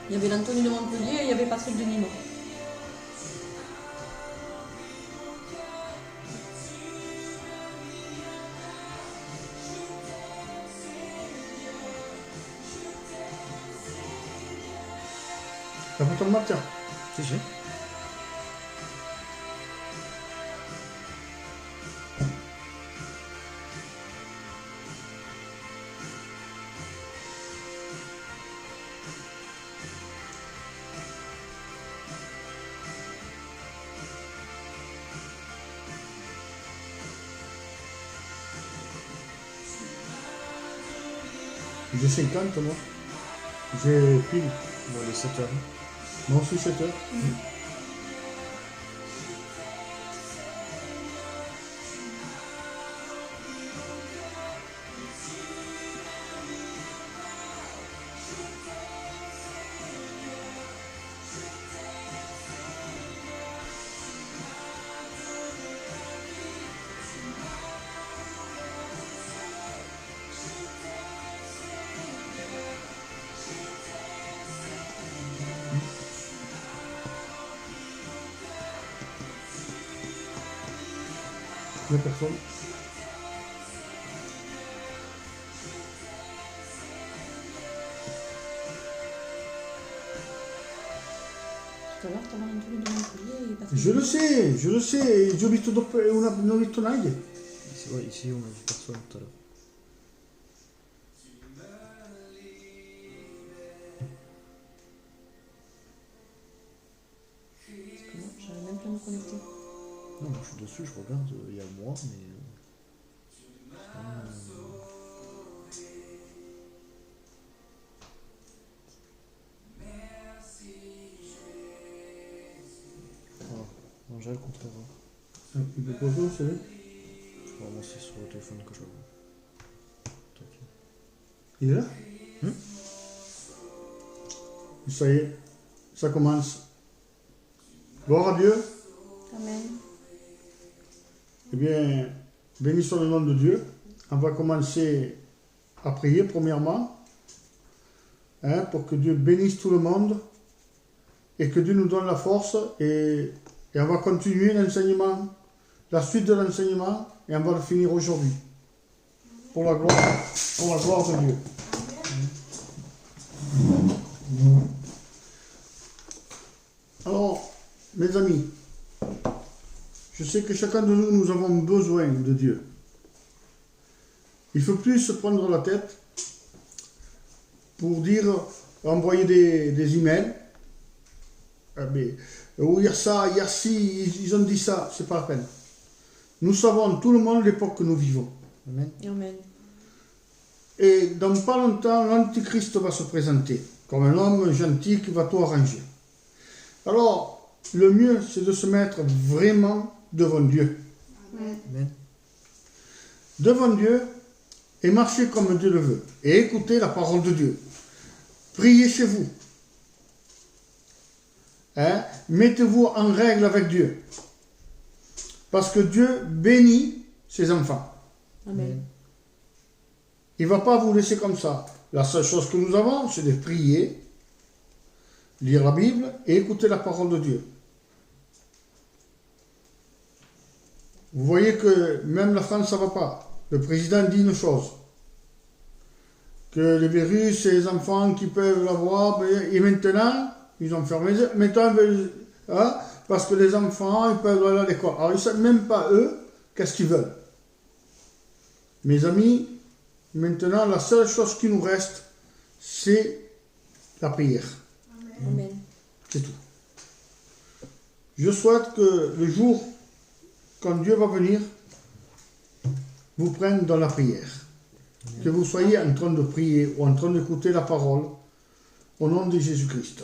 Il y avait l'Anthony de Montpellier et il y avait Patrick de Nîmes. T'as pas ton matin? Si, si. J'ai 50 moi. J'ai pile. Moi, les 7 heures. Moi aussi 7 heures. Il n'y a personne. Tout à l'heure, tu avais l'Anthony de Montpellier et Patrick Je le sais, io ho visto dopo non ho visto neanche. Ici, ouais, ici, on a vu personne tout à l'heure. Non, j'avais même pas me connecter. Non, moi, je suis dessus, je regarde, il y a moi, mais... Voilà. Non, j'ai le contraire. Hein. Il est quoi, c'est vrai? Je crois moi, c'est sur le téléphone que je le vois. Tac. Il est là? Ça y est, ça commence. Gloire à Dieu. Amen. Eh bien, bénissons le nom de Dieu. On va commencer à prier premièrement, pour que Dieu bénisse tout le monde et que Dieu nous donne la force et on va continuer l'enseignement, la suite de l'enseignement et on va le finir aujourd'hui. Pour la gloire de Dieu. Alors, mes amis, je sais que chacun de nous, nous avons besoin de Dieu. Il ne faut plus se prendre la tête pour dire, envoyer des emails. Ah ben, hier ça, hier ci, ils ont dit ça, c'est pas la peine. Nous savons tout le monde l'époque que nous vivons. Amen. Amen. Et dans pas longtemps, l'Antichrist va se présenter comme un homme gentil qui va tout arranger. Alors, le mieux, c'est de se mettre vraiment devant Dieu. Amen. Devant Dieu et marcher comme Dieu le veut. Et écouter la parole de Dieu. Priez chez vous. Mettez-vous en règle avec Dieu. Parce que Dieu bénit ses enfants. Amen. Il ne va pas vous laisser comme ça. La seule chose que nous avons, c'est de prier, lire la Bible et écouter la parole de Dieu. Vous voyez que même la France, ça ne va pas. Le président dit une chose. Que les virus, c'est les enfants qui peuvent l'avoir. Et maintenant, ils ont fermé. Maintenant, parce que les enfants, ils peuvent aller à l'école. Alors, ils ne savent même pas, eux, qu'est-ce qu'ils veulent. Mes amis, maintenant, la seule chose qui nous reste, c'est la prière. Amen. C'est tout. Je souhaite que le jour, quand Dieu va venir, vous prenne dans la prière. Que vous soyez en train de prier ou en train d'écouter la parole au nom de Jésus-Christ.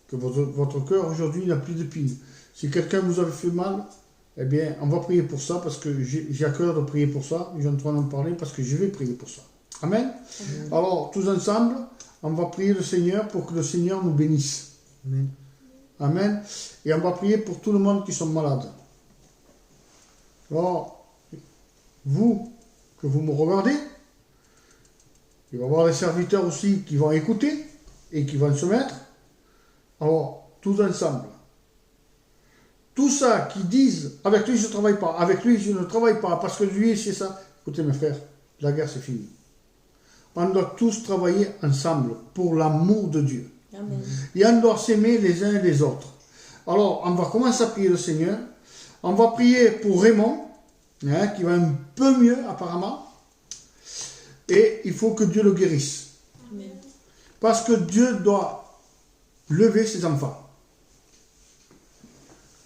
Que votre cœur aujourd'hui n'a plus d'épines. Si quelqu'un vous avait fait mal, eh bien, on va prier pour ça parce que j'ai à cœur de prier pour ça. Je suis en train d'en parler parce que je vais prier pour ça. Amen. Amen. Alors, tous ensemble, on va prier le Seigneur pour que le Seigneur nous bénisse. Amen. Amen. Et on va prier pour tout le monde qui sont malades. Alors, vous, que vous me regardez, Il va y avoir les serviteurs aussi qui vont écouter et qui vont se mettre. Alors, tous ensemble. Tout ça qui disent, avec lui je ne travaille pas, avec lui je ne travaille pas, parce que lui c'est ça. Écoutez mes frères, la guerre c'est fini. On doit tous travailler ensemble pour l'amour de Dieu. Amen. Et on doit s'aimer les uns et les autres. Alors, on va commencer à prier le Seigneur. On va prier pour Raymond, hein, qui va un peu mieux apparemment. Et il faut que Dieu le guérisse. Amen. Parce que Dieu doit lever ses enfants.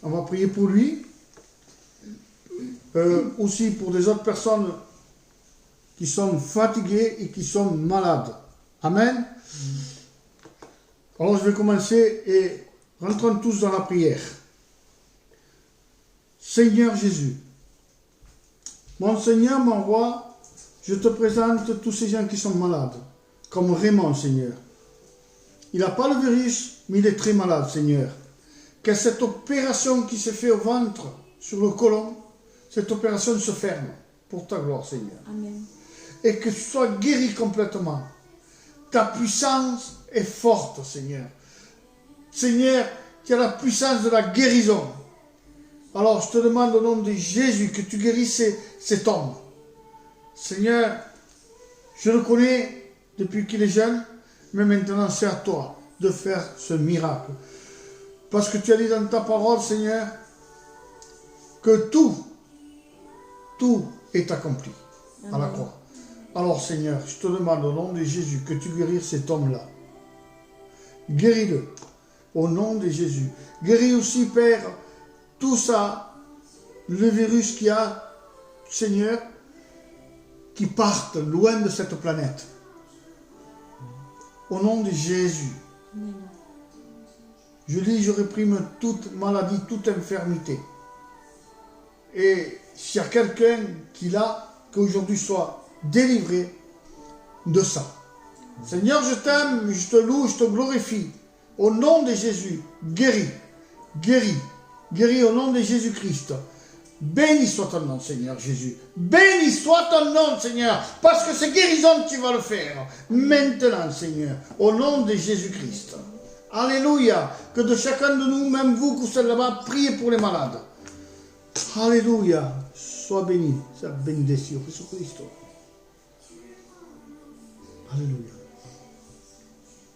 On va prier pour lui. Aussi pour des autres personnes qui sont fatiguées et qui sont malades. Amen. Alors je vais commencer et rentrons tous dans la prière. Seigneur Jésus, mon Seigneur, mon roi, je te présente tous ces gens qui sont malades, comme Raymond, Seigneur. Il n'a pas le virus, mais il est très malade, Seigneur. Que cette opération qui s'est faite au ventre, sur le côlon, cette opération se ferme, pour ta gloire, Seigneur. Amen. Et que tu sois guéri complètement. Ta puissance est forte, Seigneur. Seigneur, tu as la puissance de la guérison. Alors, je te demande au nom de Jésus que tu guérisses cet homme. Seigneur, je le connais depuis qu'il est jeune, mais maintenant c'est à toi de faire ce miracle. Parce que tu as dit dans ta parole, Seigneur, que tout est accompli à la croix. Alors, Seigneur, je te demande au nom de Jésus que tu guérisses cet homme-là. Guéris-le au nom de Jésus. Guéris aussi, Père, tout ça, le virus qu'il y a, Seigneur, qui partent loin de cette planète. Au nom de Jésus. Amen. Je dis, je réprime toute maladie, toute infirmité. Et s'il y a quelqu'un qui l'a, qu'aujourd'hui soit délivré de ça. Seigneur, je t'aime, je te loue, je te glorifie. Au nom de Jésus, guéris, guéris, guéris au nom de Jésus-Christ. Béni soit ton nom, Seigneur Jésus. Béni soit ton nom, Seigneur, parce que c'est guérison que tu vas le faire. Maintenant, Seigneur, au nom de Jésus-Christ. Alléluia. Que de chacun de nous, même vous, que vous êtes là-bas, priez pour les malades. Alléluia. Sois béni. Sois benedictio, Jésus-Christ. Alléluia.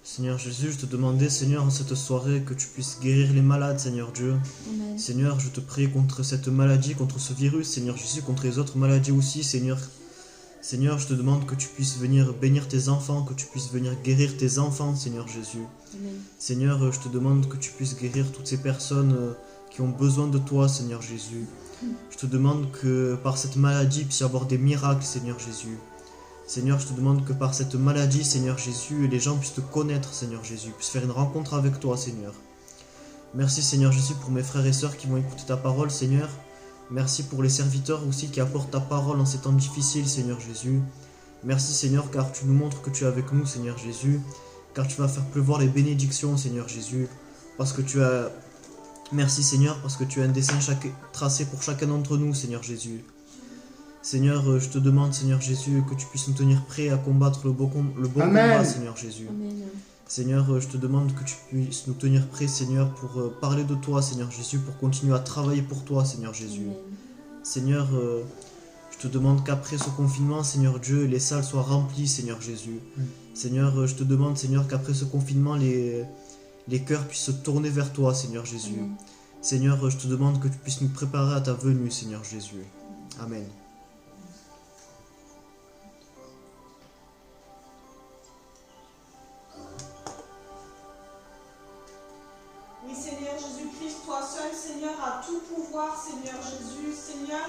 Seigneur Jésus, je te demandais, Seigneur, en cette soirée, que tu puisses guérir les malades, Seigneur Dieu. Amen. Seigneur, je te prie contre cette maladie, contre ce virus, Seigneur Jésus, contre les autres maladies aussi, Seigneur. Seigneur, je te demande que tu puisses venir bénir tes enfants, que tu puisses venir guérir tes enfants, Seigneur Jésus. Amen. Seigneur, je te demande que tu puisses guérir toutes ces personnes qui ont besoin de toi, Seigneur Jésus. Je te demande que par cette maladie, il puisse y avoir des miracles, Seigneur Jésus. Seigneur, je te demande que par cette maladie, Seigneur Jésus, les gens puissent te connaître, Seigneur Jésus, puissent faire une rencontre avec toi, Seigneur. Merci, Seigneur Jésus, pour mes frères et sœurs qui vont écouter ta parole, Seigneur. Merci pour les serviteurs aussi qui apportent ta parole en ces temps difficiles, Seigneur Jésus. Merci, Seigneur, car tu nous montres que tu es avec nous, Seigneur Jésus, car tu vas faire pleuvoir les bénédictions, Seigneur Jésus, parce que tu as... Merci, Seigneur, parce que tu as un dessein tracé pour chacun d'entre nous, Seigneur Jésus. Seigneur, je te demande, Seigneur Jésus, que tu puisses nous tenir prêts à combattre le bon combat, Seigneur Jésus. Amen. Seigneur, je te demande que tu puisses nous tenir prêts, Seigneur, pour parler de toi, Seigneur Jésus, pour continuer à travailler pour toi, Seigneur Jésus. Amen. Seigneur, je te demande qu'après ce confinement, Seigneur Dieu, les salles soient remplies, Seigneur Jésus. Seigneur, je te demande, Seigneur, qu'après ce confinement, les cœurs puissent se tourner vers toi, Seigneur Jésus. Amen. Seigneur, je te demande que tu puisses nous préparer à ta venue, Seigneur Jésus. Amen. Oui, Seigneur Jésus-Christ, toi seul, Seigneur, as tout pouvoir, Seigneur Jésus. Seigneur,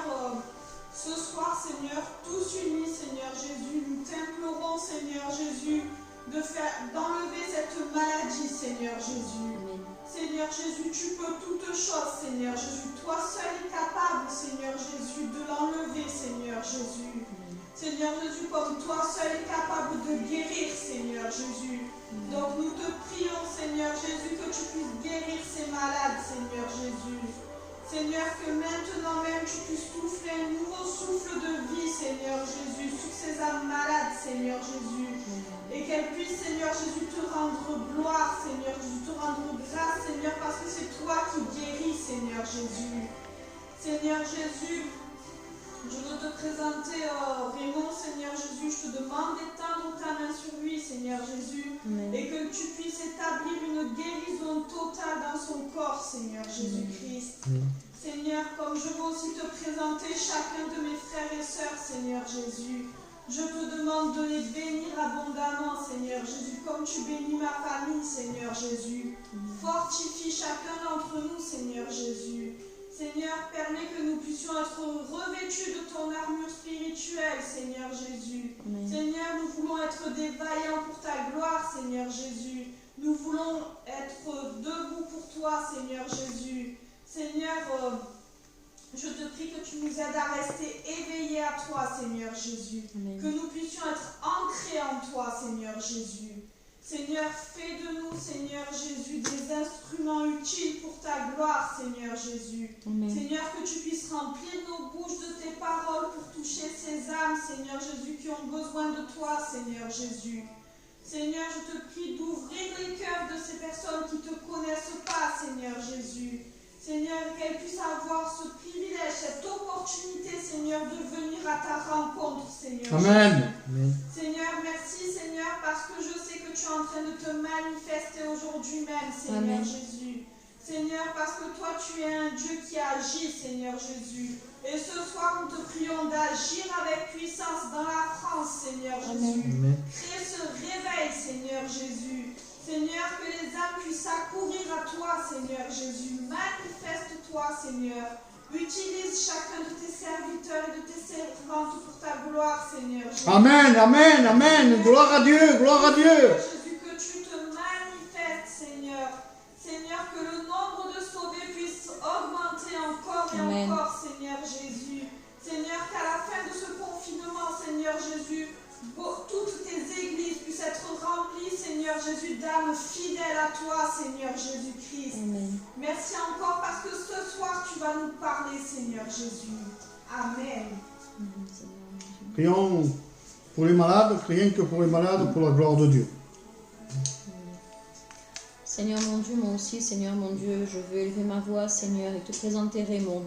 ce soir, Seigneur, tous unis, Seigneur Jésus, nous t'implorons, Seigneur Jésus, d'enlever cette maladie, Seigneur Jésus. Amen. Seigneur Jésus, tu peux toutes choses, Seigneur Jésus. Toi seul es capable, Seigneur Jésus, de l'enlever, Seigneur Jésus. Seigneur Jésus, comme toi seul es capable de guérir, Seigneur Jésus. Donc nous te prions, Seigneur Jésus, que tu puisses guérir ces malades, Seigneur Jésus. Seigneur, que maintenant même tu puisses souffler un nouveau souffle de vie, Seigneur Jésus, sur ces âmes malades, Seigneur Jésus. et qu'elle puisse, Seigneur Jésus, te rendre gloire, Seigneur Jésus, te rendre grâce, Seigneur, parce que c'est toi qui guéris, Seigneur Jésus. Seigneur Jésus, je veux te présenter Raymond, Seigneur Jésus. Je te demande d'étendre ta main sur lui, Seigneur Jésus. Amen. Et que tu puisses établir une guérison totale dans son corps, Seigneur Jésus-Christ. Seigneur, comme je veux aussi te présenter chacun de mes frères et sœurs, Seigneur Jésus. Je te demande de les bénir abondamment, Seigneur Jésus, comme tu bénis ma famille, Seigneur Jésus. Fortifie chacun d'entre nous, Seigneur Jésus. Seigneur, permets que nous puissions être revêtus de ton armure spirituelle, Seigneur Jésus. Amen. Seigneur, nous voulons être des vaillants pour ta gloire, Seigneur Jésus. Nous voulons être debout pour toi, Seigneur Jésus. Seigneur, je te prie que tu nous aides à rester éveillés à toi, Seigneur Jésus. Amen. Que nous puissions être ancrés en toi, Seigneur Jésus. Seigneur, fais de nous, Seigneur Jésus, des instruments utiles pour ta gloire, Seigneur Jésus. Amen. Seigneur, que tu puisses remplir nos bouches de tes paroles pour toucher ces âmes, Seigneur Jésus, qui ont besoin de toi, Seigneur Jésus. Seigneur, je te prie d'ouvrir les cœurs de ces personnes qui ne te connaissent pas, Seigneur Jésus. Seigneur, qu'elles puissent avoir ce privilège, cette opportunité, Seigneur, de venir à ta rencontre, Seigneur. Amen. Amen. Seigneur, merci, Seigneur, parce que je sais que tu es en train de te manifester aujourd'hui même, Seigneur Amen. Jésus. Seigneur, parce que toi, tu es un Dieu qui agit, Seigneur Jésus. Et ce soir, nous te prions d'agir avec puissance dans la France, Seigneur Jésus. Amen. Crée ce réveil, Seigneur Jésus. Seigneur, que les âmes puissent accourir à toi, Seigneur Jésus. Manifeste-toi, Seigneur. Utilise chacun de tes serviteurs et de tes servantes pour ta gloire, Seigneur Jésus. Amen, amen, amen. Gloire à Dieu, gloire à Dieu. Seigneur Jésus, que tu te manifestes, Seigneur. Seigneur, que le nombre de sauvés puisse augmenter encore et Amen. encore, Seigneur Jésus. Seigneur, qu'à la fin de ce confinement, Seigneur Jésus, toutes tes églises puissent être remplies, Seigneur Jésus, d'âmes fidèles à toi, Seigneur Jésus-Christ. Amen. Merci encore parce que ce soir, tu vas nous parler, Seigneur Jésus. Amen. Amen, Seigneur Jésus. Prions pour les malades, rien que pour les malades, pour la gloire de Dieu. Seigneur mon Dieu, moi aussi, Seigneur mon Dieu, je veux élever ma voix, Seigneur, et te présenter Raymond.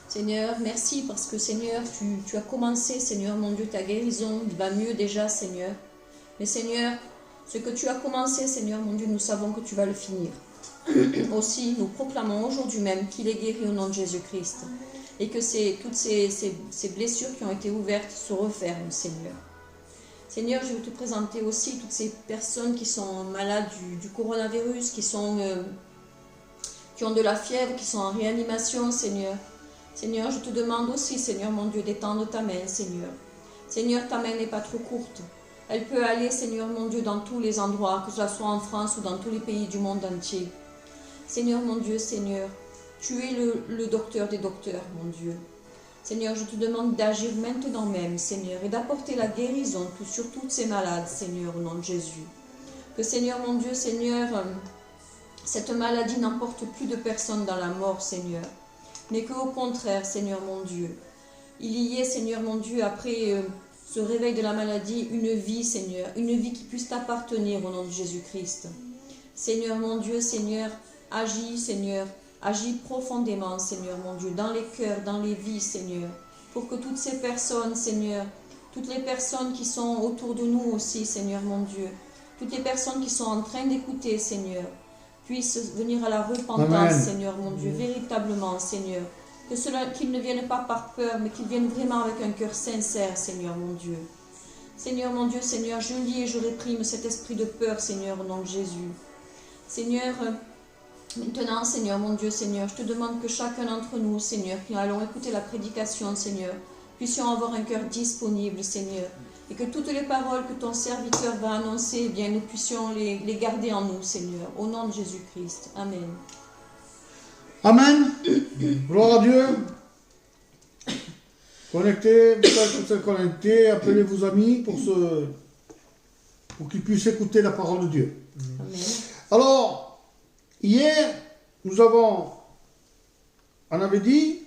Seigneur, merci parce que, Seigneur, tu as commencé, Seigneur mon Dieu, ta guérison, il va mieux déjà, Seigneur. Mais, Seigneur, ce que tu as commencé, Seigneur mon Dieu, nous savons que tu vas le finir. Aussi, nous proclamons aujourd'hui même qu'il est guéri au nom de Jésus-Christ. Et que toutes ces blessures qui ont été ouvertes se referment, Seigneur. Seigneur, je veux te présenter aussi toutes ces personnes qui sont malades du coronavirus, qui ont de la fièvre, qui sont en réanimation, Seigneur. Seigneur, je te demande aussi, Seigneur mon Dieu, d'étendre ta main, Seigneur. Seigneur, ta main n'est pas trop courte. Elle peut aller, Seigneur mon Dieu, dans tous les endroits, que ce soit en France ou dans tous les pays du monde entier. Seigneur mon Dieu, Seigneur, tu es le docteur des docteurs, mon Dieu. Seigneur, je te demande d'agir maintenant même, Seigneur, et d'apporter la guérison sur toutes ces malades, Seigneur, au nom de Jésus. Que, Seigneur mon Dieu, Seigneur, cette maladie n'emporte plus de personnes dans la mort, Seigneur, mais qu'au contraire, Seigneur mon Dieu, il y ait, Seigneur mon Dieu, après ce réveil de la maladie, une vie, Seigneur, une vie qui puisse t'appartenir au nom de Jésus-Christ. Seigneur mon Dieu, Seigneur, agis, Seigneur, agis profondément, Seigneur mon Dieu, dans les cœurs, dans les vies, Seigneur, pour que toutes ces personnes, Seigneur, toutes les personnes qui sont autour de nous aussi, Seigneur mon Dieu, toutes les personnes qui sont en train d'écouter, Seigneur, puissent venir à la repentance, Amen. Seigneur mon Dieu, véritablement, Seigneur, qu'ils ne viennent pas par peur, mais qu'ils viennent vraiment avec un cœur sincère, Seigneur mon Dieu. Seigneur mon Dieu, Seigneur, je lis et je réprime cet esprit de peur, Seigneur, au nom de Jésus. Seigneur, maintenant, Seigneur, mon Dieu, Seigneur, je te demande que chacun d'entre nous, Seigneur, qui allons écouter la prédication, Seigneur, puissions avoir un cœur disponible, Seigneur, et que toutes les paroles que ton serviteur va annoncer, eh bien, nous puissions les garder en nous, Seigneur, au nom de Jésus-Christ. Amen. Amen. Gloire à Dieu. Connectez, vous êtes connectés, appelez vos amis pour qu'ils puissent écouter la parole de Dieu. Amen. Alors, hier, on avait dit,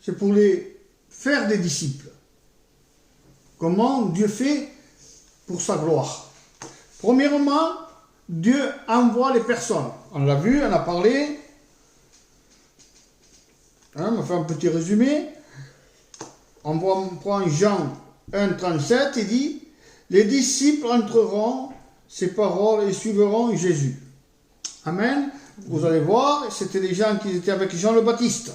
c'est pour les faire des disciples. Comment Dieu fait pour sa gloire. Premièrement, Dieu envoie les personnes. On l'a vu, on a parlé. On va faire un petit résumé. On prend Jean 1, 37, il dit, les disciples entreront ces paroles et suivront Jésus. Amen. Vous allez voir, c'était les gens qui étaient avec Jean le Baptiste.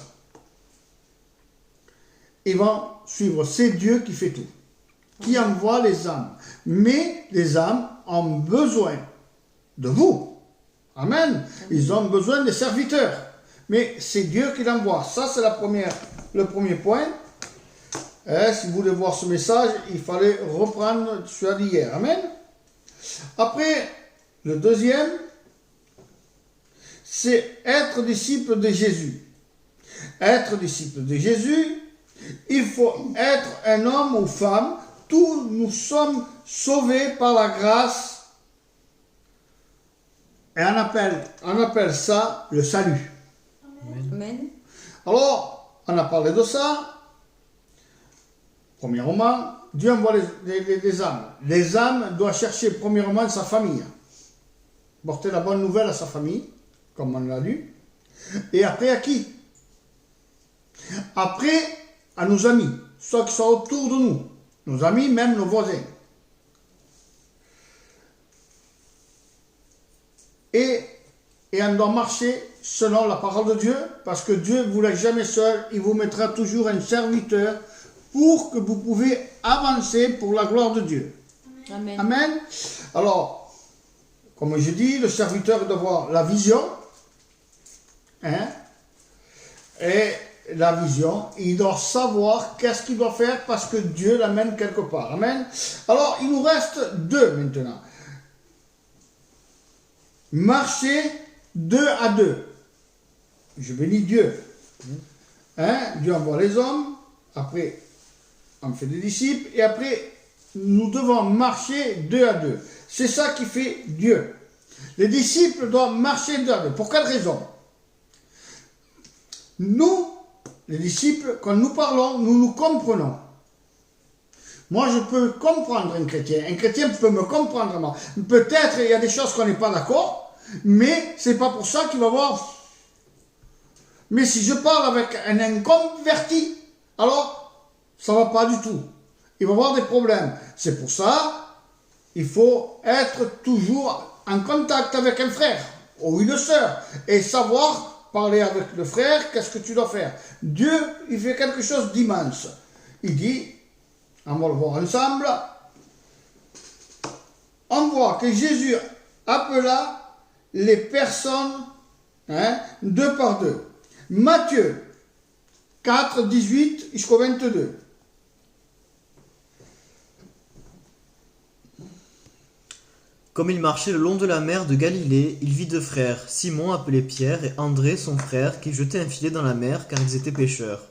Ils vont suivre. C'est Dieu qui fait tout, qui envoie les âmes. Mais les âmes ont besoin de vous. Amen. Ils ont besoin des serviteurs. Mais c'est Dieu qui l'envoie. Ça, c'est le premier point. Si vous voulez voir ce message, il fallait reprendre celui d'hier. Amen. Après, le deuxième, c'est être disciple de Jésus. Être disciple de Jésus, il faut être un homme ou femme. Tous nous sommes sauvés par la grâce. Et on appelle ça le salut. Amen. Alors, on a parlé de ça. Premièrement, Dieu envoie les âmes. Les âmes doivent chercher premièrement sa famille. Porter la bonne nouvelle à sa famille, comme on l'a lu. Et après à qui? Après à nos amis, ceux qui sont autour de nous. Nos amis, même nos voisins. Et on doit marcher selon la parole de Dieu, parce que Dieu ne vous laisse jamais seul, il vous mettra toujours un serviteur pour que vous pouvez avancer pour la gloire de Dieu. Amen. Amen. Alors, comme je dis, le serviteur doit avoir la vision. Et la vision, il doit savoir qu'est-ce qu'il doit faire parce que Dieu l'amène quelque part. Amen. Alors, il nous reste deux maintenant. Marcher 2 à 2. Je bénis Dieu. Dieu envoie les hommes, après on fait des disciples, et après nous devons marcher 2 à 2. C'est ça qui fait Dieu. Les disciples doivent marcher 2 à 2. Pour quelle raison? Nous, les disciples, quand nous parlons, nous comprenons. Moi, je peux comprendre un chrétien peut me comprendre moi. Peut-être il y a des choses qu'on n'est pas d'accord, mais c'est pas pour ça qu'il va voir. Mais si je parle avec un inconverti, alors ça va pas du tout. Il va avoir des problèmes. C'est pour ça, il faut être toujours en contact avec un frère ou une sœur et savoir parler avec le frère, qu'est-ce que tu dois faire. Dieu, il fait quelque chose d'immense. Il dit, on va le voir ensemble, on voit que Jésus appela les personnes 2 par 2. Matthieu 4, 18 jusqu'au 22. Comme il marchait le long de la mer de Galilée, il vit 2 frères, Simon appelé Pierre et André son frère, qui jetaient un filet dans la mer car ils étaient pêcheurs.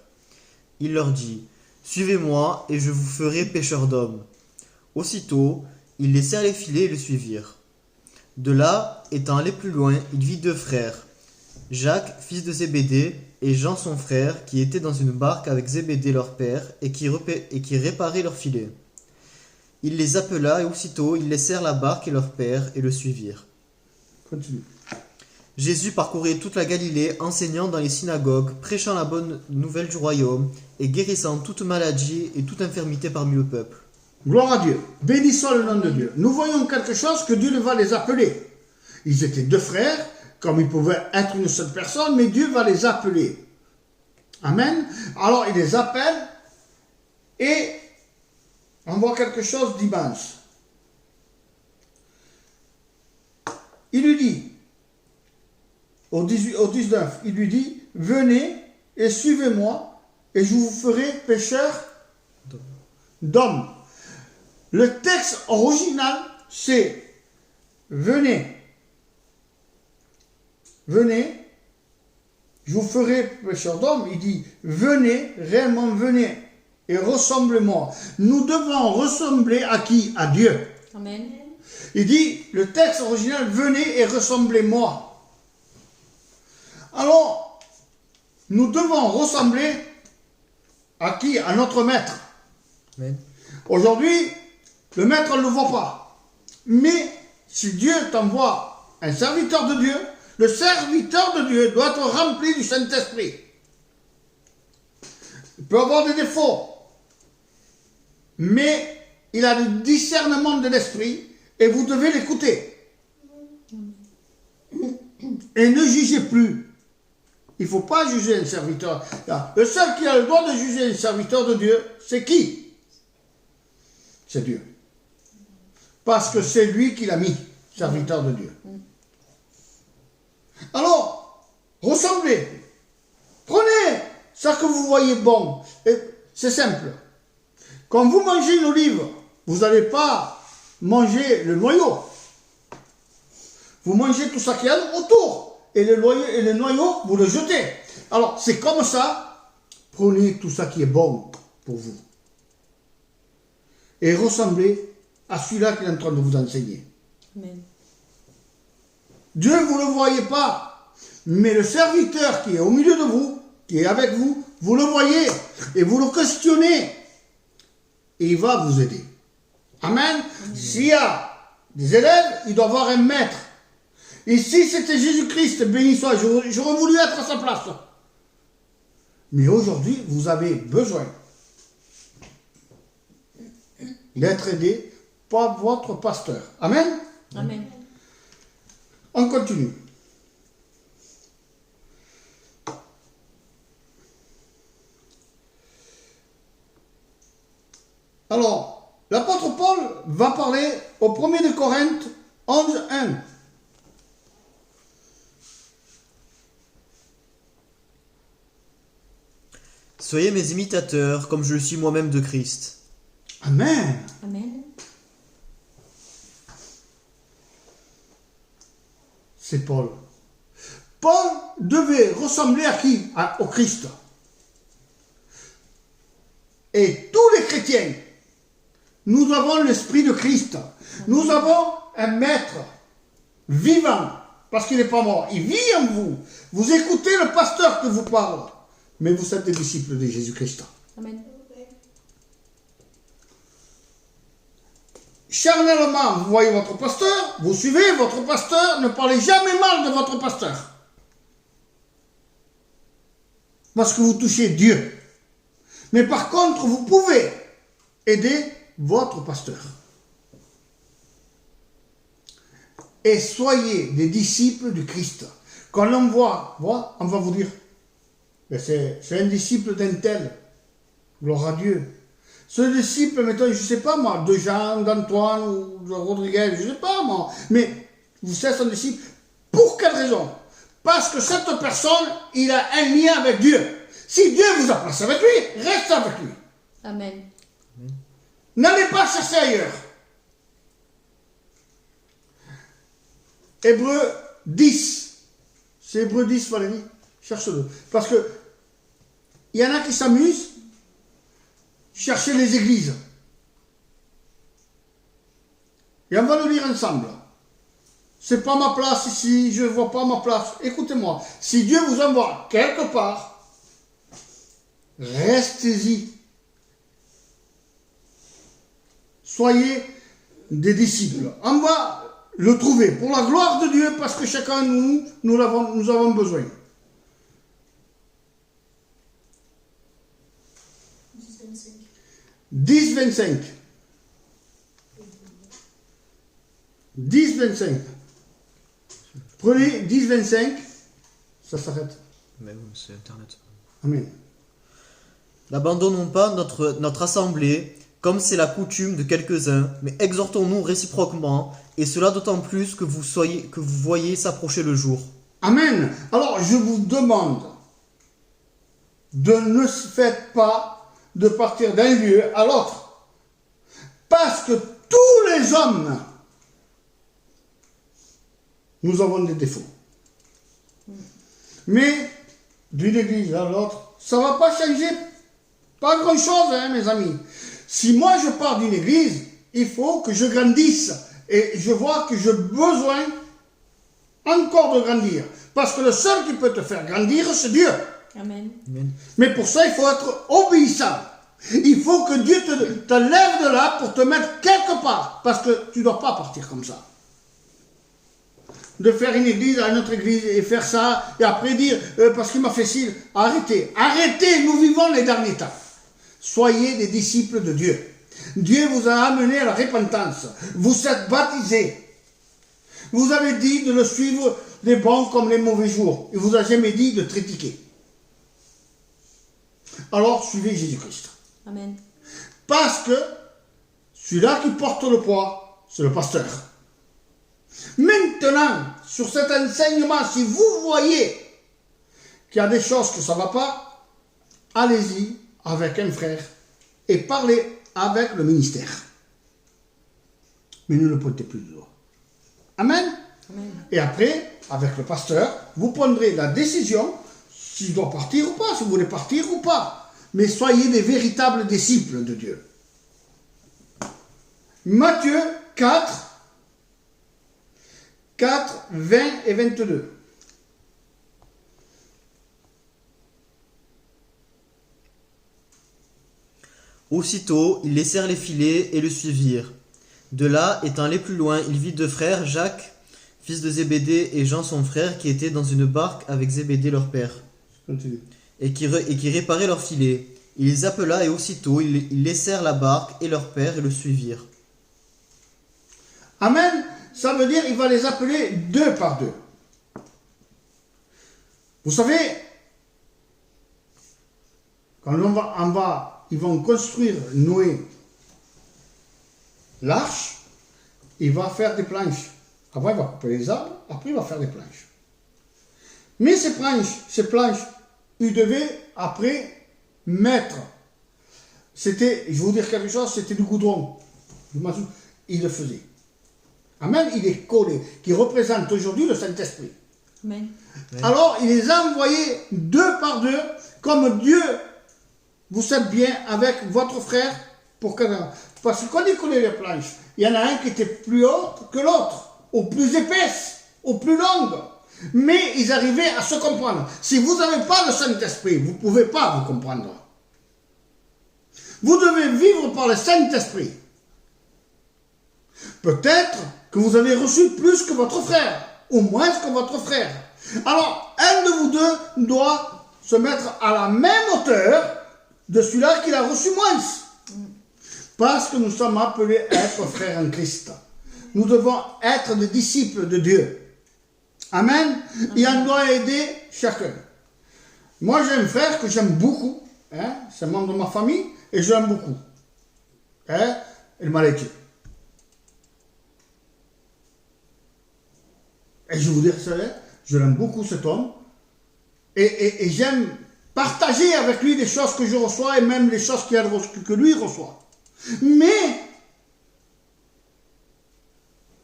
Il leur dit, « Suivez-moi et je vous ferai pêcheurs d'hommes. » Aussitôt, ils laissèrent les filets et le suivirent. De là, étant allé plus loin, il vit 2 frères, Jacques, fils de Zébédée, et Jean son frère, qui étaient dans une barque avec Zébédée leur père, et qui réparaient leurs filets. Il les appela, et aussitôt ils laissèrent la barque et leur père, et le suivirent. Continue. Jésus parcourait toute la Galilée, enseignant dans les synagogues, prêchant la bonne nouvelle du royaume, et guérissant toute maladie et toute infirmité parmi le peuple. Gloire à Dieu. Bénissons le nom de Dieu. Nous voyons quelque chose que Dieu va les appeler. Ils étaient 2 frères, comme ils pouvaient être une seule personne, mais Dieu va les appeler. Amen. Alors il les appelle et on voit quelque chose d'immense. Il lui dit, au 19, il lui dit, venez et suivez-moi et je vous ferai pêcheurs d'hommes. Le texte original, c'est venez, je vous ferai pêcheurs d'hommes. Il dit, venez, réellement venez et ressemblez-moi. Nous devons ressembler à qui? À Dieu. Amen. Il dit, le texte original, venez et ressemblez-moi. Alors, nous devons ressembler à qui? À notre maître. Amen. Aujourd'hui, le maître, on ne le voit pas. Mais si Dieu t'envoie un serviteur de Dieu, le serviteur de Dieu doit être rempli du Saint-Esprit. Il peut avoir des défauts, mais il a le discernement de l'Esprit et vous devez l'écouter. Et ne jugez plus. Il ne faut pas juger un serviteur. Le seul qui a le droit de juger un serviteur de Dieu, c'est qui? C'est Dieu. Parce que c'est lui qui l'a mis, serviteur de Dieu. Alors, ressemblez. Prenez ça que vous voyez bon. C'est simple. Quand vous mangez une olive, vous n'allez pas manger le noyau. Vous mangez tout ça qu'il y a autour. Et le noyau, vous le jetez. Alors, c'est comme ça. Prenez tout ça qui est bon pour vous. Et ressemblez à celui-là qui est en train de vous enseigner. Amen. Dieu, vous ne le voyez pas. Mais le serviteur qui est au milieu de vous, qui est avec vous, vous le voyez. Et vous le questionnez. Et il va vous aider. Amen. S'il y a des élèves, il doit avoir un maître. Et si c'était Jésus-Christ, béni soit, j'aurais voulu être à sa place. Mais aujourd'hui, vous avez besoin d'être aidé par votre pasteur. Amen. Amen. On continue. Alors, l'apôtre Paul va parler au 1er de Corinthe 11, 1. Soyez mes imitateurs, comme je le suis moi-même de Christ. Amen. Amen. C'est Paul. Paul devait ressembler à qui? Au Christ. Et tous les chrétiens, nous avons l'esprit de Christ. Nous avons un maître vivant, parce qu'il n'est pas mort. Il vit en vous. Vous écoutez le pasteur que vous parle, mais vous êtes des disciples de Jésus-Christ. Amen. Charnellement, vous voyez votre pasteur, vous suivez votre pasteur, ne parlez jamais mal de votre pasteur. Parce que vous touchez Dieu. Mais par contre, vous pouvez aider votre pasteur. Et soyez des disciples du Christ. Quand l'on voit, on va vous dire, c'est un disciple d'un tel. Gloire à Dieu. Ce disciple, mettons, je ne sais pas moi, de Jean, d'Antoine ou de Rodriguez, je ne sais pas moi. Mais vous êtes son disciple. Pour quelle raison? Parce que cette personne, il a un lien avec Dieu. Si Dieu vous a placé avec lui, restez avec lui. Amen. N'allez pas chercher ailleurs. Hébreux 10. C'est Hébreux 10, Valérie. Cherche-le. Parce que il y en a qui s'amusent. Chercher les églises. Et on va le lire ensemble. C'est pas ma place ici, je ne vois pas ma place. Écoutez-moi, si Dieu vous envoie quelque part, restez-y. Soyez des disciples. On va le trouver pour la gloire de Dieu, parce que chacun de nous avons besoin. 10-25. 10-25. Prenez 10-25. Ça s'arrête. Mais oui, c'est Internet. Amen. N'abandonnons pas notre assemblée, comme c'est la coutume de quelques-uns, mais exhortons-nous réciproquement, et cela d'autant plus que vous voyez s'approcher le jour. Amen. Alors, je vous demande de ne faites pas de partir d'un lieu à l'autre. Parce que tous les hommes, nous avons des défauts. Mais d'une église à l'autre, ça ne va pas changer pas grand-chose, hein, mes amis. Si moi je pars d'une église, il faut que je grandisse. Et je vois que j'ai besoin encore de grandir. Parce que le seul qui peut te faire grandir, c'est Dieu. Amen. Amen. Mais pour ça, il faut être obéissant. Il faut que Dieu te lève de là pour te mettre quelque part. Parce que tu ne dois pas partir comme ça. de faire une église à une autre église et faire ça, et après dire, parce qu'il m'a fait ci, arrêtez, arrêtez, nous vivons les derniers temps. Soyez des disciples de Dieu. Dieu vous a amené à la repentance. Vous êtes baptisés. Vous avez dit de le suivre les bons comme les mauvais jours. Il vous a jamais dit de critiquer. Alors, suivez Jésus-Christ. Amen. Parce que celui-là qui porte le poids, c'est le pasteur. Maintenant, sur cet enseignement, si vous voyez qu'il y a des choses que ça ne va pas, allez-y avec un frère et parlez avec le ministère. Mais ne le pointez plus du doigt. Amen. Amen. Et après, avec le pasteur, vous prendrez la décision s'il doit partir ou pas, si vous voulez partir ou pas. Mais soyez des véritables disciples de Dieu. Matthieu 4, 20 et 22. Aussitôt, ils laissèrent les filets et le suivirent. De là, étant allés plus loin, il vit deux frères, Jacques, fils de Zébédée, et Jean son frère, qui étaient dans une barque avec Zébédée leur père, Continue. et qui réparaient leurs filets. Il les appela, et aussitôt, ils laissèrent la barque et leur père, et le suivirent. Amen. Ça veut dire qu'il va les appeler deux par deux. Vous savez, quand ils vont construire Noé l'arche, il va faire des planches. Après, il va couper les arbres, après, il va faire des planches. Mais ces planches, il devait après mettre. C'était, je vais vous dire quelque chose, c'était du goudron. Il le faisait. Amen, il est collé, qui représente aujourd'hui le Saint-Esprit. Amen. Alors, il les a envoyés deux par deux, comme Dieu, vous savez bien, avec votre frère, pour que... Parce que quand il collait les planches, il y en a un qui était plus haut que l'autre, ou plus épaisse, ou plus longue. Mais ils arrivaient à se comprendre. Si vous n'avez pas le Saint-Esprit, vous ne pouvez pas vous comprendre. Vous devez vivre par le Saint-Esprit. Peut-être que vous avez reçu plus que votre frère, ou moins que votre frère. Alors, un de vous deux doit se mettre à la même hauteur de celui-là qu'il a reçu moins. Parce que nous sommes appelés à être frères en Christ. Nous devons être des disciples de Dieu. Amen. Et on doit aider chacun. Moi, j'ai un frère que j'aime beaucoup. Hein? C'est un membre de ma famille et je l'aime beaucoup. Hein? Il m'a laissé. Et je vous dire ça, je l'aime beaucoup cet homme. Et j'aime partager avec lui les choses que je reçois et même les choses que lui reçoit. Mais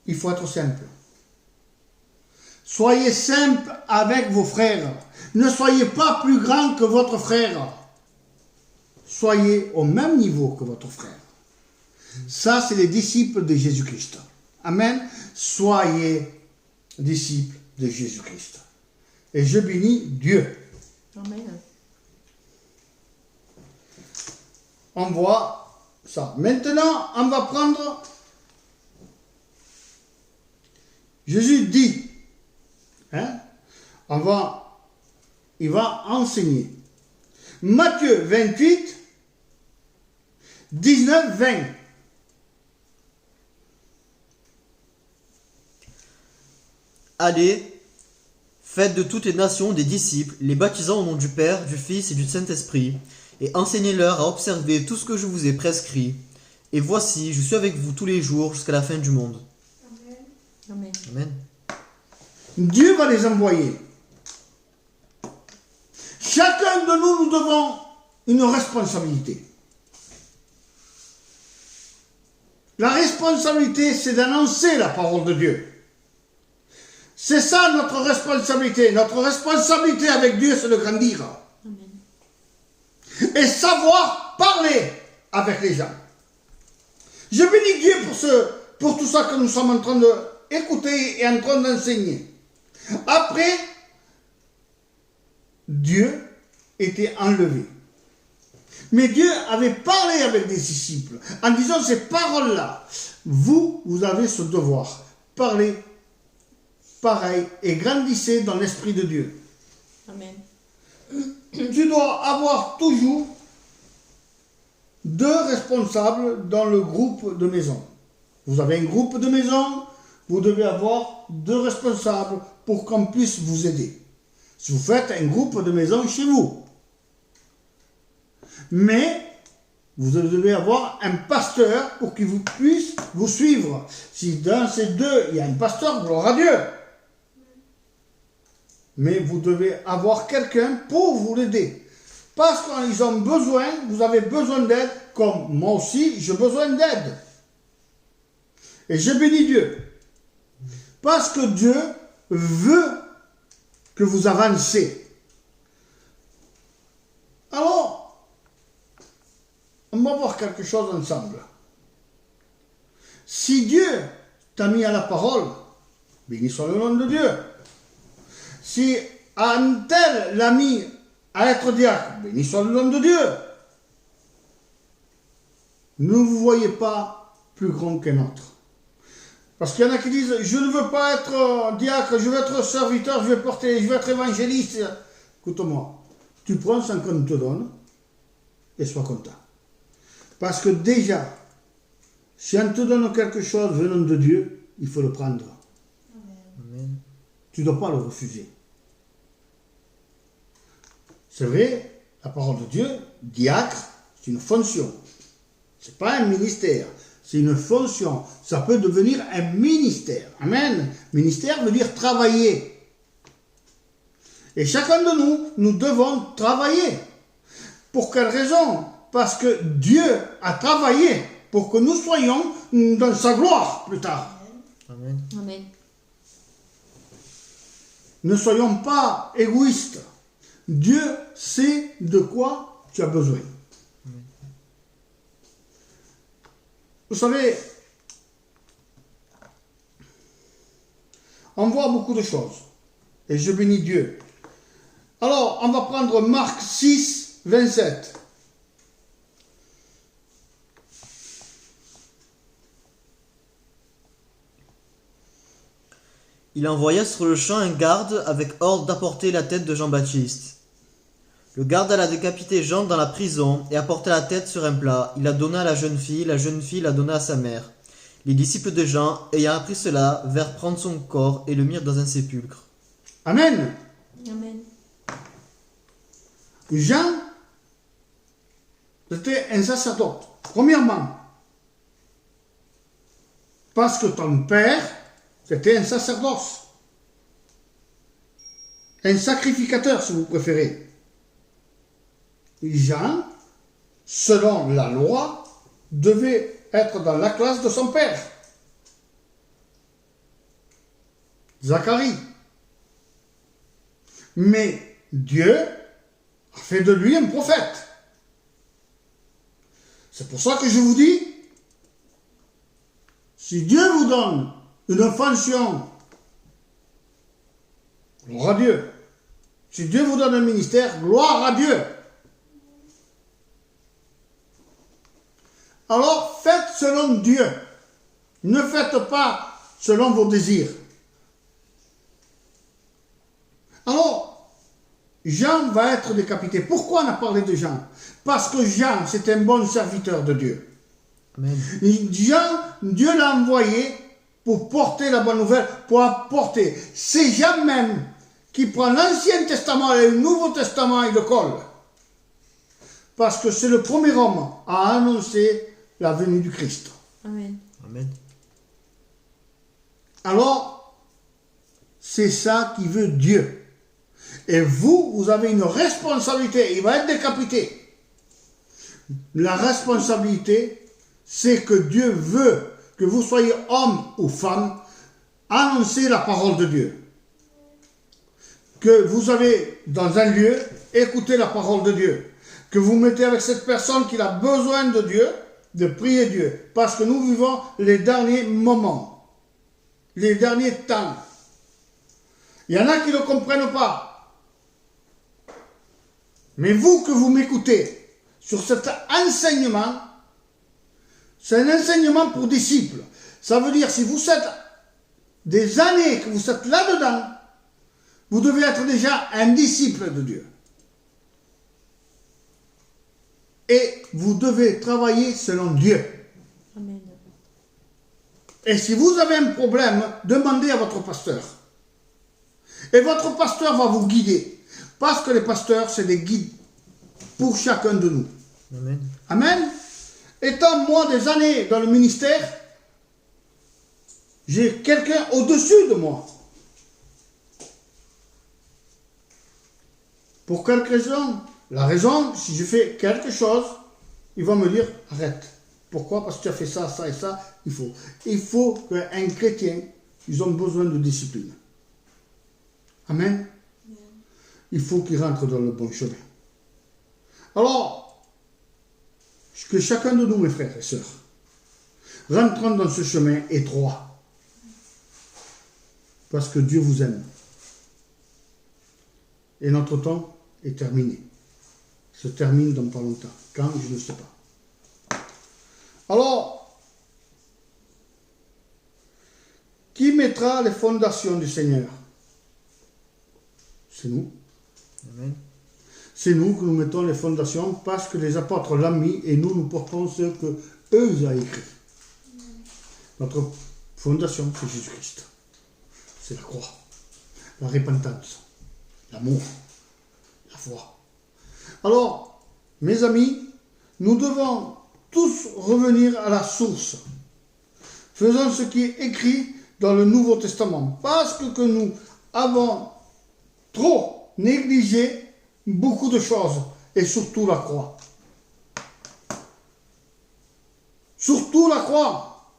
il faut être simple. Soyez simple avec vos frères. Ne soyez pas plus grand que votre frère. Soyez au même niveau que votre frère. Ça, c'est les disciples de Jésus-Christ. Amen. Soyez disciples de Jésus-Christ. Et je bénis Dieu. Amen. On voit ça. Maintenant, on va prendre... Jésus dit, hein, il va enseigner. Matthieu 28, 19, 20. Allez, faites de toutes les nations des disciples, les baptisant au nom du Père, du Fils et du Saint-Esprit, et enseignez-leur à observer tout ce que je vous ai prescrit. Et voici, je suis avec vous tous les jours jusqu'à la fin du monde. Amen. Amen. Dieu va les envoyer. Chacun de nous, nous devons une responsabilité. La responsabilité, c'est d'annoncer la parole de Dieu. C'est ça notre responsabilité. Notre responsabilité avec Dieu, c'est de grandir. Amen. Et savoir parler avec les gens. Je bénis Dieu pour tout ça que nous sommes en train d'écouter et en train d'enseigner. Après, Dieu était enlevé. Mais Dieu avait parlé avec des disciples en disant ces paroles-là. Vous avez ce devoir. Parlez pareil et grandissez dans l'Esprit de Dieu. Amen. Tu dois avoir toujours 2 responsables dans le groupe de maison. Vous avez un groupe de maison, vous devez avoir 2 responsables pour qu'on puisse vous aider. Si vous faites un groupe de maison chez vous. Mais vous devez avoir un pasteur pour qu'il vous puisse vous suivre. Si dans ces 2, il y a un pasteur, gloire à Dieu. Mais vous devez avoir quelqu'un pour vous l'aider. Parce qu'ils ont besoin, vous avez besoin d'aide, comme moi aussi, j'ai besoin d'aide. Et je bénis Dieu. Parce que Dieu veut que vous avancez. Alors, on va voir quelque chose ensemble. Si Dieu t'a mis à la parole, béni soit le nom de Dieu. Si un tel l'a mis à être diacre, béni soit le nom de Dieu. Ne vous voyez pas plus grand qu'un autre. Parce qu'il y en a qui disent, je ne veux pas être diacre, je veux être serviteur, je veux être évangéliste. Écoute-moi, tu prends ce qu'on te donne et sois content. Parce que déjà, si on te donne quelque chose venant de Dieu, il faut le prendre. Amen. Tu ne dois pas le refuser. C'est vrai, la parole de Dieu, diacre, c'est une fonction. Ce n'est pas un ministère, c'est une fonction. Ça peut devenir un ministère. Amen. Ministère veut dire travailler. Et chacun de nous, nous devons travailler. Pour quelle raison? Parce que Dieu a travaillé pour que nous soyons dans sa gloire plus tard. Amen. Amen. Ne soyons pas égoïstes. Dieu sait de quoi tu as besoin. Vous savez, on voit beaucoup de choses. Et je bénis Dieu. Alors, on va prendre Marc 6, 27. Il envoya sur le champ un garde avec ordre d'apporter la tête de Jean-Baptiste. Le garde alla décapiter Jean dans la prison et apporta la tête sur un plat. Il la donna à la jeune fille la donna à sa mère. Les disciples de Jean, ayant appris cela, vinrent prendre son corps et le mirent dans un sépulcre. Amen. Amen. Jean, c'était un sacerdote. Premièrement, parce que ton père, c'était un sacerdoce. Un sacrificateur, si vous préférez. Jean, selon la loi, devait être dans la classe de son père. Zacharie. Mais Dieu a fait de lui un prophète. C'est pour ça que je vous dis, si Dieu vous donne une fonction, gloire à Dieu. Si Dieu vous donne un ministère, gloire à Dieu. Alors, faites selon Dieu. Ne faites pas selon vos désirs. Alors, Jean va être décapité. Pourquoi on a parlé de Jean? Parce que Jean, c'est un bon serviteur de Dieu. Amen. Jean, Dieu l'a envoyé pour porter la bonne nouvelle, pour apporter. C'est Jean même qui prend l'Ancien Testament et le Nouveau Testament et le colle. Parce que c'est le premier homme à annoncer la venue du Christ. Amen. Amen. Alors, c'est ça qui veut Dieu. Et vous avez une responsabilité. Il va être décapité. La responsabilité, c'est que Dieu veut que vous soyez homme ou femme, annoncer la parole de Dieu. Que vous avez dans un lieu, écouté la parole de Dieu. Que vous mettez avec cette personne qui a besoin de Dieu, de prier Dieu. Parce que nous vivons les derniers moments, les derniers temps. Il y en a qui ne comprennent pas. Mais vous que vous m'écoutez sur cet enseignement, c'est un enseignement pour disciples. Ça veut dire si vous êtes des années que vous êtes là-dedans, vous devez être déjà un disciple de Dieu. Et vous devez travailler selon Dieu. Amen. Et si vous avez un problème, demandez à votre pasteur. Et votre pasteur va vous guider. Parce que les pasteurs, c'est des guides pour chacun de nous. Amen. Amen. Étant moi des années dans le ministère, j'ai quelqu'un au-dessus de moi. Pour quelle raison? La raison, si je fais quelque chose, il va me dire, arrête. Pourquoi? Parce que tu as fait ça, ça et ça. Il faut qu'un chrétien, ils ont besoin de discipline. Amen. Il faut qu'il rentre dans le bon chemin. Alors, que chacun de nous, mes frères et sœurs, rentrons dans ce chemin étroit. Parce que Dieu vous aime. Et notre temps est terminé. Se termine dans pas longtemps. Quand, je ne sais pas. Alors, qui mettra les fondations du Seigneur? C'est nous. Amen. C'est nous que nous mettons les fondations parce que les apôtres l'ont mis et nous portons ce que eux ont écrit. Notre fondation, c'est Jésus-Christ. C'est la croix, la repentance, l'amour, la foi. Alors, mes amis, nous devons tous revenir à la source. Faisons ce qui est écrit dans le Nouveau Testament parce que nous avons trop négligé beaucoup de choses, et surtout la croix. Surtout la croix.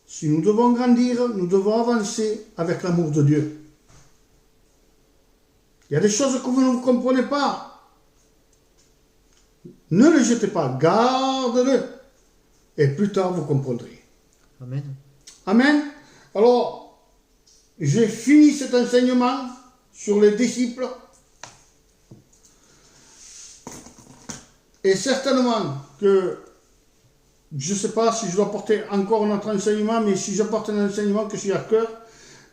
Si nous devons grandir, nous devons avancer avec l'amour de Dieu. Il y a des choses que vous ne comprenez pas. Ne les jetez pas, garde-les. Et plus tard, vous comprendrez. Amen. Amen. Alors, j'ai fini cet enseignement sur les disciples. Et certainement que, je ne sais pas si je dois porter encore un autre enseignement, mais si j'apporte un enseignement que j'ai à cœur,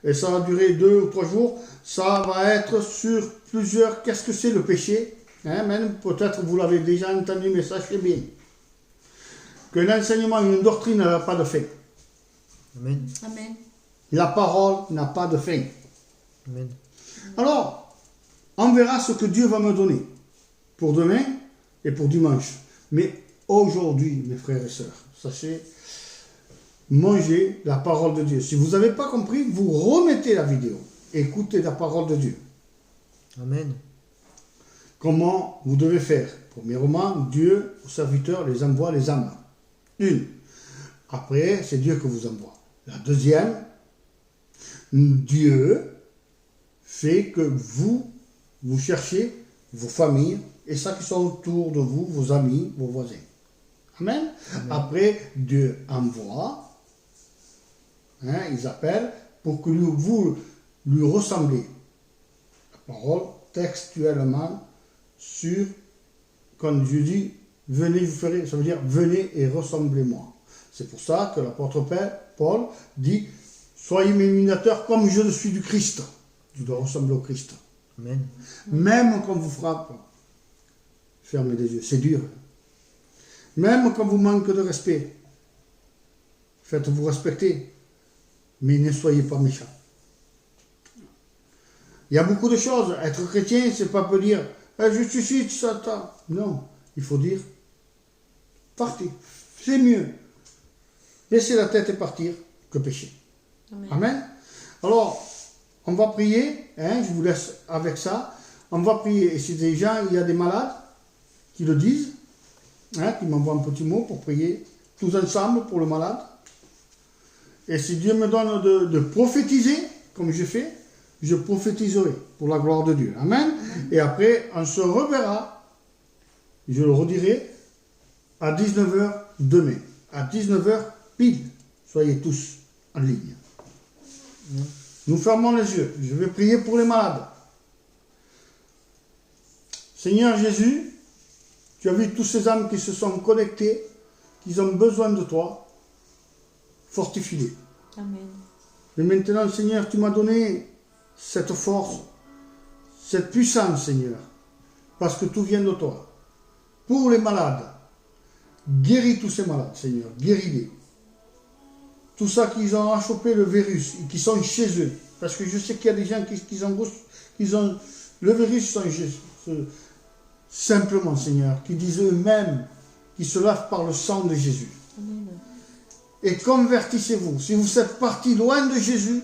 et ça va durer 2 ou 3 jours, ça va être sur plusieurs, qu'est-ce que c'est le péché? Même peut-être vous l'avez déjà entendu, mais sachez bien qu'un enseignement, une doctrine n'a pas de fin. Amen. Amen. La parole n'a pas de fin. Amen. Alors, on verra ce que Dieu va me donner pour demain et pour dimanche. Mais aujourd'hui, mes frères et sœurs, sachez, mangez la parole de Dieu. Si vous n'avez pas compris, vous remettez la vidéo. Écoutez la parole de Dieu. Amen. Comment vous devez faire? Premièrement, Dieu, aux serviteurs, les envoie les âmes. Une. Après, c'est Dieu que vous envoie. La deuxième, Dieu fait que vous cherchez vos familles et ceux qui sont autour de vous, vos amis, vos voisins. Amen. Amen. Après, Dieu envoie, ils appellent pour que vous lui ressemblez. La parole textuellement sur, quand Dieu dit, venez vous ferez, ça veut dire venez et ressemblez-moi. C'est pour ça que l'apôtre Paul dit, soyez mes imitateurs comme je le suis du Christ. Tu dois ressembler au Christ. Amen. Même quand vous frappe, fermez les yeux, c'est dur. Même quand vous manquez de respect, faites-vous respecter, mais ne soyez pas méchants. Il y a beaucoup de choses. Être chrétien, c'est pas peut dire je suis ici, Satan. Non, il faut dire partez, c'est mieux. Laissez la tête et partir que pécher. Amen. Amen. Alors, on va prier, je vous laisse avec ça. On va prier. Et si des gens, il y a des malades qui le disent, qui m'envoient un petit mot pour prier tous ensemble pour le malade. Et si Dieu me donne de prophétiser, comme je fais, je prophétiserai pour la gloire de Dieu. Amen. Et après, on se reverra, je le redirai, à 19h demain. À 19h pile. Soyez tous en ligne. Nous fermons les yeux. Je vais prier pour les malades. Seigneur Jésus, tu as vu tous ces âmes qui se sont connectées, qui ont besoin de toi. Fortifie-les. Amen. Mais maintenant, Seigneur, tu m'as donné cette force, cette puissance, Seigneur, parce que tout vient de toi. Pour les malades, guéris tous ces malades, Seigneur, guéris-les. Tout ça qu'ils ont chopé le virus et qui sont chez eux, parce que je sais qu'il y a des gens qui ont le virus, sont chez eux. Simplement, Seigneur, qui disent eux-mêmes qu'ils se lavent par le sang de Jésus. Amen. Et convertissez-vous. Si vous êtes partis loin de Jésus,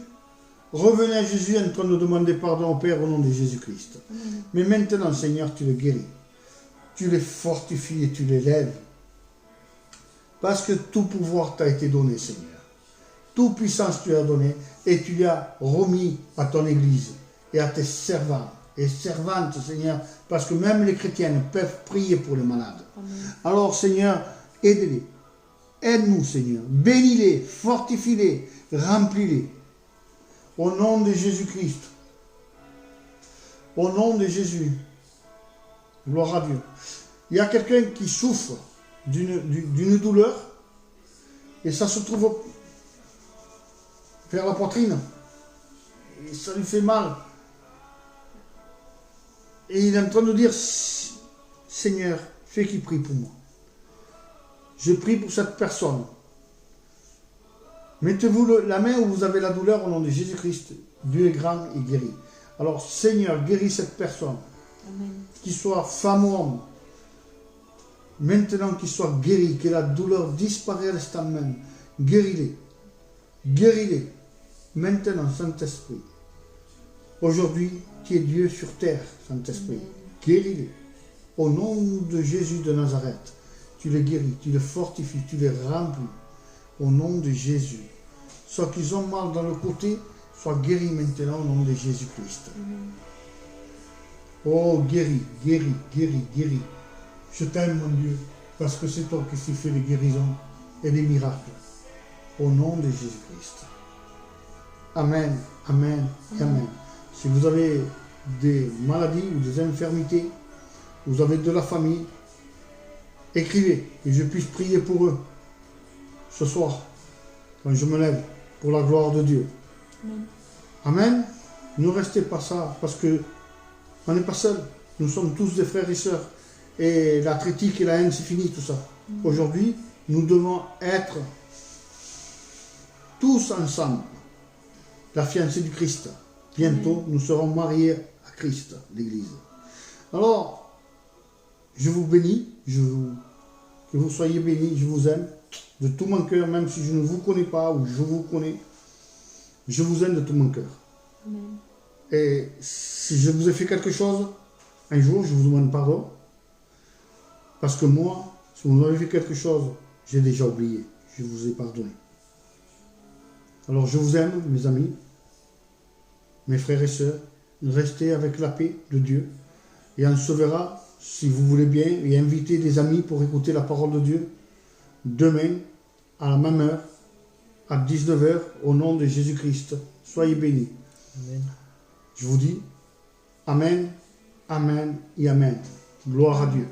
revenez à Jésus en train de demander pardon au Père au nom de Jésus-Christ. Mais maintenant, Seigneur, tu le guéris. Tu les fortifies et tu les lèves. Parce que tout pouvoir t'a été donné, Seigneur. Toute puissance tu as donné et tu l'as remis à ton Église et à tes servants et servantes, Seigneur, parce que même les chrétiennes peuvent prier pour les malades. Amen. Alors, Seigneur, aide-les. Aide-nous, Seigneur. Bénis-les, fortifie-les, remplis-les. Au nom de Jésus-Christ. Au nom de Jésus. Gloire à Dieu. Il y a quelqu'un qui souffre d'une douleur et ça se trouve vers la poitrine. Et ça lui fait mal. Et il est en train de dire, Seigneur, fais qu'il prie pour moi. Je prie pour cette personne. Mettez-vous la main où vous avez la douleur au nom de Jésus-Christ. Dieu est grand et guérit. Alors, Seigneur, guéris cette personne. Amen. Qu'il soit femme ou homme. Maintenant qu'il soit guéri, que la douleur disparaisse à l'instant même. Guéris-les. Guéris-les. Maintenant, Saint-Esprit. Aujourd'hui, tu es Dieu sur terre, Saint-Esprit. Guéris-les. Au nom de Jésus de Nazareth. Tu les guéris, tu les fortifies, tu les remplis. Au nom de Jésus. Soit qu'ils ont mal dans le côté, soient guéris maintenant au nom de Jésus-Christ. Oh, guéris, guéris, guéris, guéris. Je t'aime, mon Dieu, parce que c'est toi qui fais les guérisons et les miracles. Au nom de Jésus-Christ. Amen, amen, et amen. Si vous avez des maladies ou des infirmités, vous avez de la famille, écrivez, que je puisse prier pour eux ce soir, quand je me lève, pour la gloire de Dieu. Amen. Amen. Ne restez pas ça, parce que on n'est pas seuls. Nous sommes tous des frères et sœurs. Et la critique et la haine, c'est fini, tout ça. Aujourd'hui, nous devons être tous ensemble, la fiancée du Christ. Bientôt, nous serons mariés à Christ, l'Église. Alors, je vous bénis, que vous soyez bénis, je vous aime de tout mon cœur, même si je ne vous connais pas ou je vous connais, je vous aime de tout mon cœur. Amen. Et si je vous ai fait quelque chose, un jour, je vous demande pardon, parce que moi, si vous m'avez fait quelque chose, j'ai déjà oublié, je vous ai pardonné. Alors je vous aime, mes amis, mes frères et sœurs, restez avec la paix de Dieu, et on se verra, si vous voulez bien, et invitez des amis pour écouter la parole de Dieu, demain, à la même heure, à 19h, au nom de Jésus-Christ. Soyez bénis. Amen. Je vous dis, Amen, Amen et Amen. Gloire à Dieu.